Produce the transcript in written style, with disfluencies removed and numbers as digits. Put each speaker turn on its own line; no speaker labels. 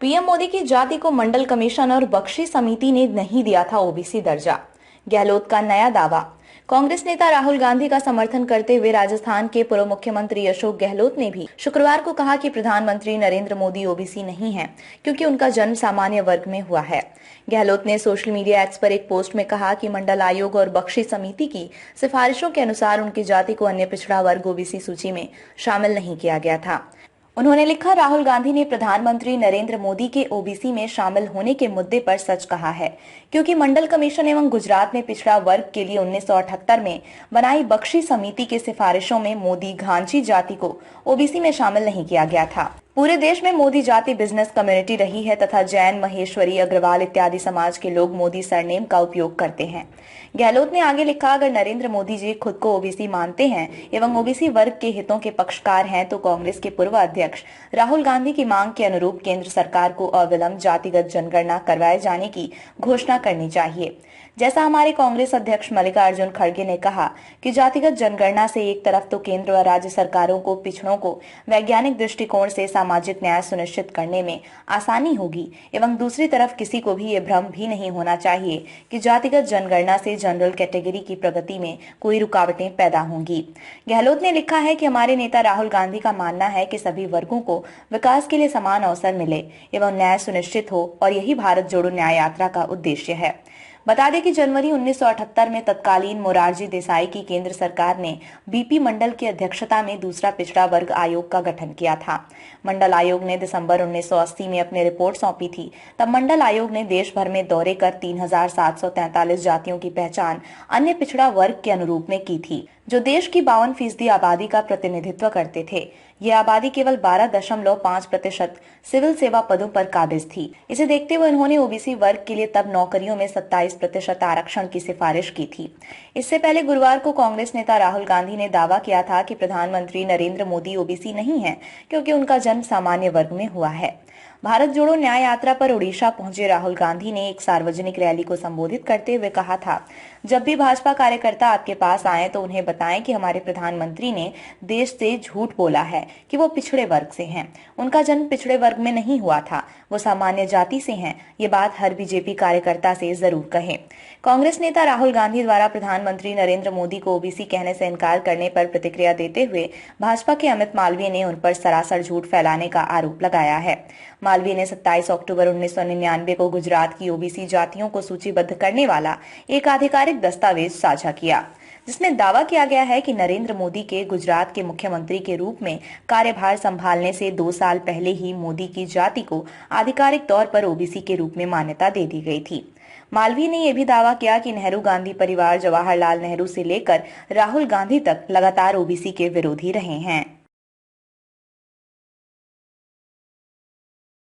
PM Modi की जाति को मंडल कमीशन और बख्शी समिति ने नहीं दिया था ओबीसी दर्जा। गहलोत का नया दावा। कांग्रेस नेता राहुल गांधी का समर्थन करते हुए राजस्थान के पूर्व मुख्यमंत्री अशोक गहलोत ने भी शुक्रवार को कहा कि प्रधानमंत्री नरेंद्र मोदी ओबीसी नहीं हैं, क्योंकि उनका जन्म सामान्य वर्ग में हुआ है। गहलोत ने सोशल मीडिया एक्स पर एक पोस्ट में कहा कि मंडल आयोग और बख्शी समिति की सिफारिशों के अनुसार उनकी जाति को अन्य पिछड़ा वर्ग ओबीसी सूची में शामिल नहीं किया गया था। उन्होंने लिखा, राहुल गांधी ने प्रधानमंत्री नरेंद्र मोदी के ओबीसी में शामिल होने के मुद्दे पर सच कहा है, क्योंकि मंडल कमीशन एवं गुजरात में पिछड़ा वर्ग के लिए 1978 में बनाई बख्शी समिति के सिफारिशों में मोदी घांची जाति को ओबीसी में शामिल नहीं किया गया था। पूरे देश में मोदी जाति बिजनेस कम्युनिटी रही है तथा जैन, महेश्वरी, अग्रवाल इत्यादि समाज के लोग मोदी सरनेम का उपयोग करते हैं। गहलोत ने आगे लिखा, अगर नरेंद्र मोदी जी खुद को ओबीसी मानते हैं एवं ओबीसी वर्ग के हितों के पक्षकार हैं, तो कांग्रेस के पूर्व अध्यक्ष राहुल गांधी की मांग के अनुरूप केंद्र सरकार को अविलंब जातिगत जनगणना करवाए जाने की घोषणा करनी चाहिए। जैसा हमारे कांग्रेस अध्यक्ष मल्लिकार्जुन खड़गे ने कहा कि जातिगत जनगणना से एक तरफ तो केंद्र व राज्य सरकारों को पिछड़ों को वैज्ञानिक दृष्टिकोण से सामाजिक न्याय सुनिश्चित करने में आसानी होगी एवं दूसरी तरफ किसी को भी ये भ्रम भी नहीं होना चाहिए कि जातिगत जनगणना से जनरल कैटेगरी की प्रगति में कोई रुकावटें पैदा होंगी। गहलोत ने लिखा है कि हमारे नेता राहुल गांधी का मानना है कि सभी वर्गों को विकास के लिए समान अवसर मिले एवं न्याय सुनिश्चित हो, और यही भारत जोड़ो न्याय यात्रा का उद्देश्य है। बता दें कि जनवरी 1978 में तत्कालीन मोरारजी देसाई की केंद्र सरकार ने बीपी मंडल की अध्यक्षता में दूसरा पिछड़ा वर्ग आयोग का गठन किया था। मंडल आयोग ने दिसंबर 1980 में अपनी रिपोर्ट सौंपी थी। तब मंडल आयोग ने देश भर में दौरे कर 3743 जातियों की पहचान अन्य पिछड़ा वर्ग के अनुरूप में की थी, जो देश की 52% आबादी का प्रतिनिधित्व करते थे। यह आबादी केवल 12.5% सिविल सेवा पदों पर काबिज थी। इसे देखते हुए उन्होंने ओबीसी वर्ग के लिए तब नौकरियों में 27% आरक्षण की सिफारिश की थी। इससे पहले गुरुवार को कांग्रेस नेता राहुल गांधी ने दावा किया था कि प्रधानमंत्री नरेंद्र मोदी ओबीसी नहीं है, क्योंकि उनका जन्म सामान्य वर्ग में हुआ है। भारत जोड़ो न्याय यात्रा पर ओडिशा पहुंचे राहुल गांधी ने एक सार्वजनिक रैली को संबोधित करते हुए कहा था, जब भी भाजपा कार्यकर्ता आपके पास आए तो उन्हें बताएं कि हमारे प्रधानमंत्री ने देश से झूठ बोला है कि वो पिछड़े वर्ग से हैं। उनका जन्म पिछड़े वर्ग में नहीं हुआ था, वो सामान्य जाति से हैं। ये बात हर बीजेपी कार्यकर्ता से जरूर कहें। कांग्रेस नेता राहुल गांधी द्वारा प्रधानमंत्री नरेंद्र मोदी को ओबीसी कहने से इनकार करने पर प्रतिक्रिया देते हुए भाजपा के अमित मालवीय ने उन पर सरासर झूठ फैलाने का आरोप लगाया है। मालवीय ने 27 अक्टूबर 1999 को गुजरात की ओबीसी जातियों को सूचीबद्ध करने वाला एक आधिकारिक दस्तावेज साझा किया, जिसमें दावा किया गया है कि नरेंद्र मोदी के गुजरात के मुख्यमंत्री के रूप में कार्यभार संभालने से 2 साल पहले ही मोदी की जाति को आधिकारिक तौर पर ओबीसी के रूप में मान्यता दे दी गई थी। मालवीय ने यह भी दावा किया कि नेहरू गांधी परिवार जवाहरलाल नेहरू से लेकर राहुल गांधी तक लगातार ओबीसी के विरोधी रहे हैं।